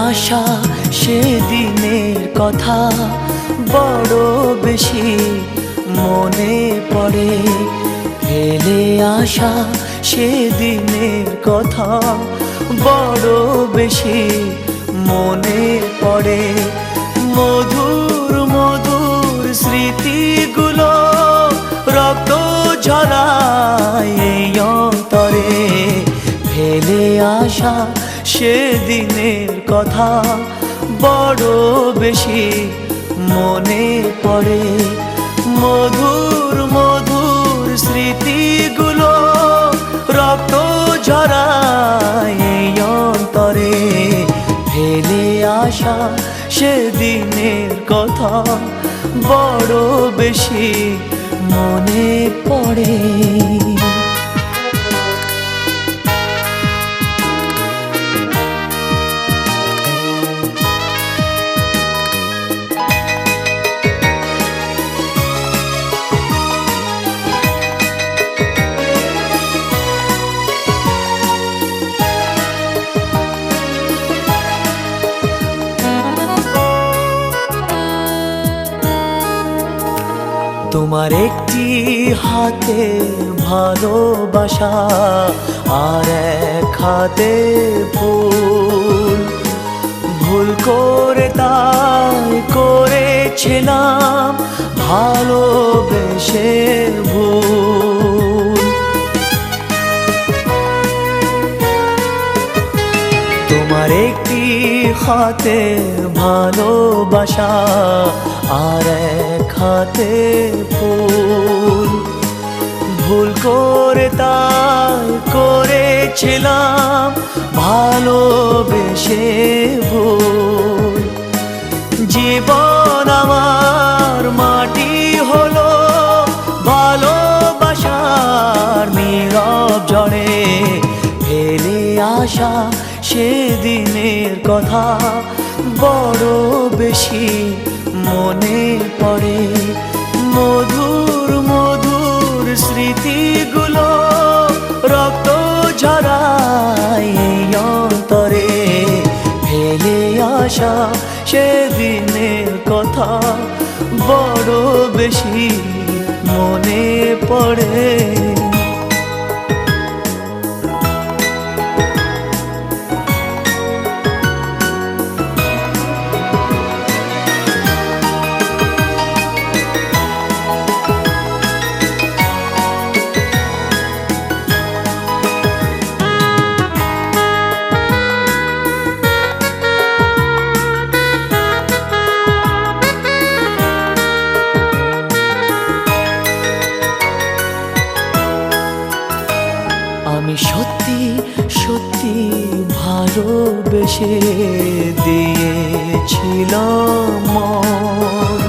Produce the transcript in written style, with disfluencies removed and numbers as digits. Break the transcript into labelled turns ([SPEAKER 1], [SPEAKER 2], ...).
[SPEAKER 1] আসা সেদিনের কথা বড় বেশি মনে পড়ে। ফেলে আসা সেদিনের কথা বড় বেশি মনে পড়ে। মধুর মধুর স্মৃতিগুলো রক্ত ঝরায় এই অন্তরে। ফেলে আসা সেদিনের কথা বড় বেশি মনে পড়ে। মধুর মধুর স্মৃতিগুলো রক্ত ঝরায় এই অন্তরে। ফেলে আসা সেদিনের কথা বড় বেশি মনে পড়ে। তোমার একটি হাতে ভালোবাসা আর এক হাতে ফুল। ভুল করে তাই করেছিলাম ভালোবেসে ভুল। তোমার একটি হাতে ভালোবাসা আর এক হাতে ফুল। ভুল করে তাই করেছিলাম ভালোবেসে ভুল। জীবন আমার মাটি হলো ভালোবাসার নীরব ঝড়ে। ফেলে আসা সেদিনের কথা বড় বেশি মনে পড়ে। মধুর মধুর স্মৃতিগুলো রক্ত ঝরায় এই অন্তরে। ফেলে আসা সেদিনের কথা বড় বেশি মনে পড়ে। আমি সত্যি সত্যি ভালোবেসে দিয়েছিলাম মন।